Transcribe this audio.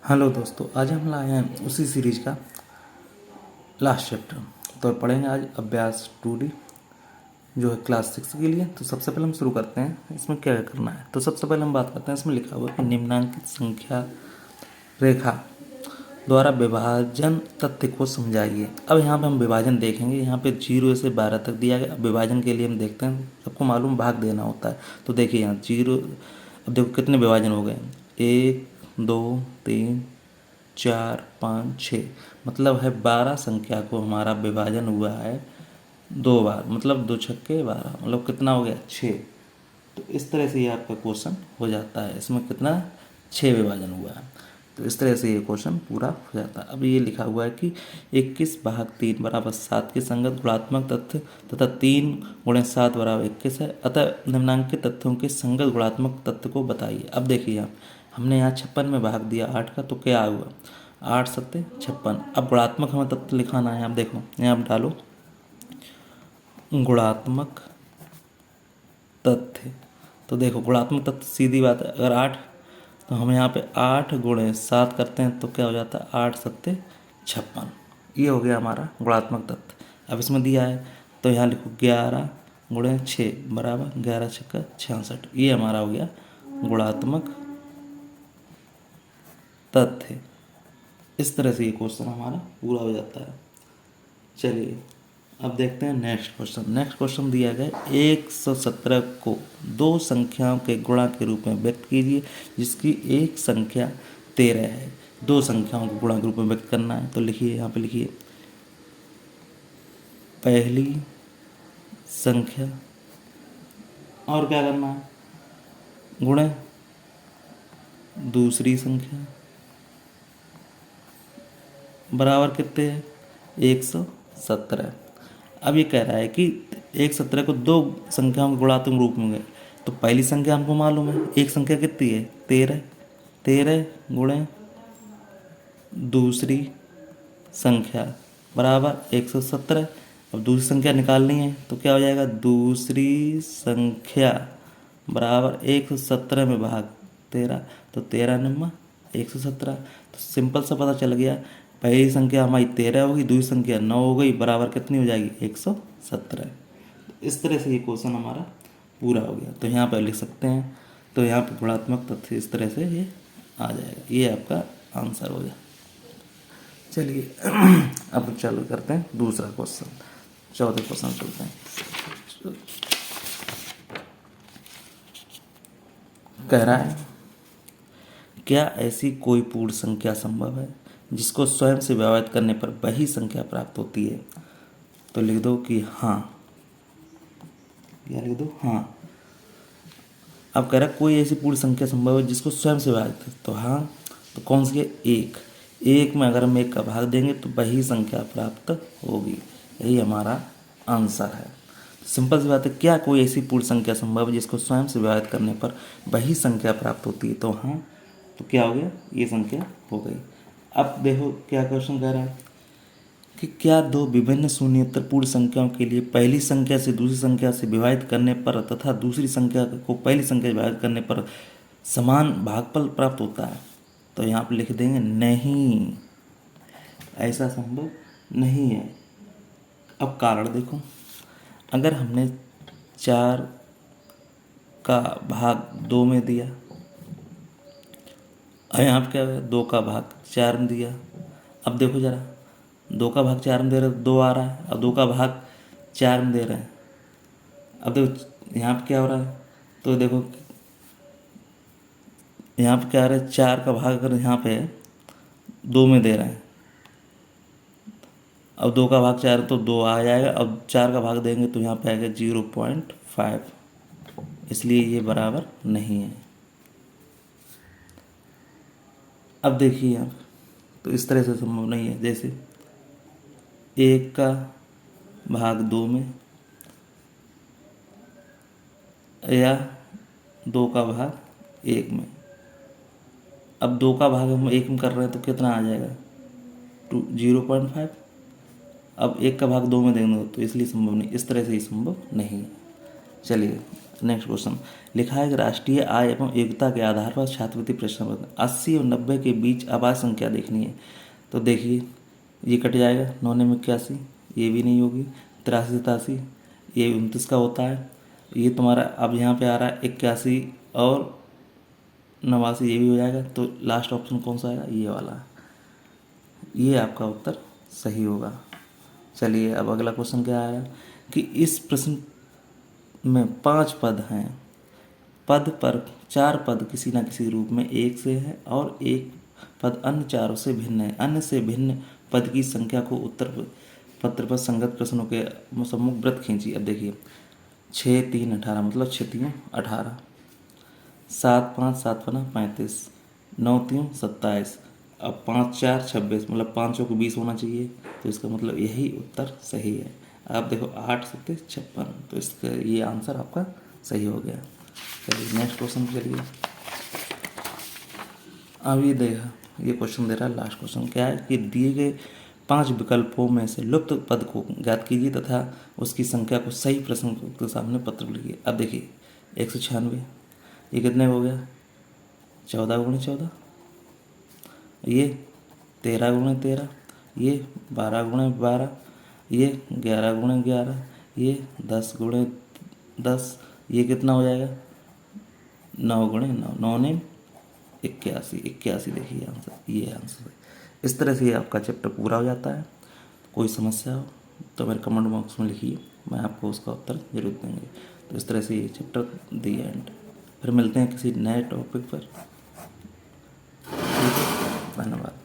Hello दोस्तों, आज हम लाए हैं उसी सीरीज का लास्ट चैप्टर। तो पढ़ेंगे आज अभ्यास 2D जो है क्लास 6 के लिए। तो सबसे पहले हम शुरू करते हैं इसमें क्या करना है। तो सबसे पहले हम बात करते हैं, इसमें लिखा हुआ है कि निम्नांकित संख्या रेखा द्वारा विभाजन तथ्य को समझाइए। अब यहाँ पे हम विभाजन देखेंगे। यहाँ पे 0 से 12 तक दिया गया। अब विभाजन के लिए हम देखते हैं, सबको मालूम भाग देना होता है। तो देखिए यहाँ 0, अब देखो कितने विभाजन हो गए, 1 2 3 4 5 6, मतलब है 12 संख्या को हमारा विभाजन हुआ है 2 बार, मतलब 2 छक्के 12, मतलब कितना हो गया 6। तो इस तरह से ये आपका क्वेश्चन हो जाता है। इसमें कितना 6 विभाजन हुआ है। तो इस तरह से ये क्वेश्चन पूरा हो जाता है। अब ये लिखा हुआ है कि 21 भाग 3 बराबर 7 के संगत गुणात्मक तथ्य तथा 3 गुणे 7 बराबर 21 है, अतः निम्नांकित तथ्यों के संगत गुणात्मक तथ्य को बताइए। अब देखिए आप, हमने यहाँ 56 में भाग दिया 8 का, तो क्या हुआ 8 सत्ते 56। अब गुणात्मक हमें तथ्य लिखाना है। आप देखो यहाँ आप डालो गुणात्मक तथ्य। तो देखो गुणात्मक तथ्य सीधी बात है, अगर 8 तो हम यहाँ पे 8 गुणे 7 करते हैं तो क्या हो जाता है 8 सत्ते 56। ये हो गया हमारा गुणात्मक तथ्य। अब इसमें दिया है तो यहाँ लिखो 11 गुणे 6 बराबर 11 छक्का 66। ये हमारा हो गया गुणात्मक तथ्य। इस तरह से ये क्वेश्चन हमारा पूरा हो जाता है। चलिए अब देखते हैं नेक्स्ट क्वेश्चन। नेक्स्ट क्वेश्चन दिया गया 117 को दो संख्याओं के गुणा के रूप में व्यक्त कीजिए, जिसकी एक संख्या 13 है। दो संख्याओं को गुणा के रूप में व्यक्त करना है। तो लिखिए यहाँ पे लिखिए पहली संख्या और क्या करना है गुणे दूसरी संख्या बराबर कितने हैं 117। अब ये कह रहा है कि 117 को दो संख्याओं के गुणात्मक रूप में गए। तो पहली संख्या हमको मालूम है, एक संख्या कितनी है 13, 13 गुणे दूसरी संख्या बराबर 117। अब दूसरी संख्या निकालनी है तो क्या हो जाएगा, दूसरी संख्या बराबर 117 में भाग 13, तो 13 नम्मा 117। तो सिंपल सा पता चल गया, पहली संख्या हमारी 13 होगी, दूसरी संख्या 9 हो गई, बराबर कितनी हो जाएगी 117। इस तरह से ये क्वेश्चन हमारा पूरा हो गया। तो यहाँ पर लिख सकते हैं, तो यहाँ पर गुणात्मक तथ्य इस तरह से ये आ जाएगा। ये आपका आंसर हो गया। चलिए अब चालू करते हैं दूसरा क्वेश्चन, चौथे क्वेश्चन चलते हैं। कह रहा है क्या ऐसी कोई पूर्ण संख्या संभव है जिसको स्वयं से व्यवहित करने पर वही संख्या प्राप्त होती है। तो लिख दो कि हाँ, या लिख दो हाँ। अब कह रहा है कोई ऐसी पूर्ण संख्या संभव है जिसको स्वयं से व्यवहित, तो हाँ, तो कौन सी है, एक। एक में अगर हम एक का भाग देंगे तो वही संख्या प्राप्त होगी। यही हमारा आंसर है। सिंपल सी बात है, क्या कोई ऐसी पूर्ण संख्या संभव है जिसको स्वयं से व्यवहित करने पर वही संख्या प्राप्त होती है। तो हाँ, तो क्या हो गया, ये संख्या हो गई। अब देखो क्या क्वेश्चन कह रहा है कि क्या दो विभिन्न शून्येतर पूर्ण संख्याओं के लिए पहली संख्या से दूसरी संख्या से विभाजित करने पर तथा दूसरी संख्या को पहली संख्या से विभाजित करने पर समान भागफल प्राप्त होता है। तो यहाँ पर लिख देंगे नहीं, ऐसा संभव नहीं है। अब कारण देखो, अगर हमने 4 का भाग 2 में दिया, और यहाँ पर क्या है 2 का भाग 4 में दिया। अब देखो जरा, 2 का भाग 4 में दे रहे हैं 2 आ रहा है, अब 2 का भाग 4 में दे रहे हैं। अब देखो यहाँ पर क्या हो रहा है, तो देखो यहाँ पर क्या आ रहा है, 4 का भाग अगर यहाँ पे 2 में दे रहे हैं, अब 2 का भाग 4 तो 2 आ जाएगा। अब 4 का भाग देंगे तो यहाँ पे आएगा 0.5, इसलिए ये बराबर नहीं है। अब देखिए आप, तो इस तरह से संभव नहीं है। जैसे 1 का भाग 2 में या 2 का भाग 1 में। अब 2 का भाग हम 1 में कर रहे हैं तो कितना आ जाएगा 0.5। अब 1 का भाग 2 में देंगे तो इसलिए संभव नहीं, इस तरह से ही संभव नहीं है। चलिए नेक्स्ट क्वेश्चन। लिखा है कि राष्ट्रीय आय एवं योग्यता के आधार पर छात्रवृत्ति प्रश्न पत्र 80 और 90 के बीच आवास संख्या देखनी है। तो देखिए ये कट जाएगा, 9 में 81, ये भी नहीं होगी, 83 87, ये 29 का होता है, ये तुम्हारा अब यहाँ पे आ रहा है 81 और 89, ये भी हो जाएगा। तो लास्ट ऑप्शन कौन सा आएगा, ये वाला, ये आपका उत्तर सही होगा। चलिए अब अगला क्वेश्चन क्या आया कि इस प्रश्न में 5 पद हैं, पद पर 4 पद किसी न किसी रूप में एक से है और एक पद अन्य चारों से भिन्न है। अन्य से भिन्न पद की संख्या को उत्तर पत्र पर संगत प्रश्नों के सम्मुख वृत्त खींचिए। अब देखिए 6 3 18 मतलब 6 3 18, 7 5 7 5 35, 9 3 27, अब 5 4 26 मतलब 5 को 20 होना चाहिए। तो इसका मतलब यही उत्तर सही है। आप देखो 8 7 56, तो इसका ये आंसर आपका सही हो गया। चलिए नेक्स्ट क्वेश्चन पे चलिए। अब ये देखा, ये क्वेश्चन दे रहा है लास्ट क्वेश्चन क्या है कि दिए गए 5 विकल्पों में से लुप्त पद को ज्ञात कीजिए तथा उसकी संख्या को सही प्रश्न के सामने पत्र लिखिए। अब देखिए 196, ये कितने हो गया, 14 गुणे 14, ये 13 गुणे 13, ये 12 गुणे 12, ये 11 गुणे 11, ये 10 गुणे 10, ये कितना हो जाएगा 9 गुणे 9, 9 ने 81, 81 देखिए आंसर, ये आंसर है। इस तरह से आपका चैप्टर पूरा हो जाता है। कोई समस्या हो तो मेरे कमेंट बॉक्स में लिखिए, मैं आपको उसका उत्तर जरूर देंगे। तो इस तरह से ये चैप्टर दी एंड। फिर मिलते हैं किसी नए टॉपिक पर। धन्यवाद।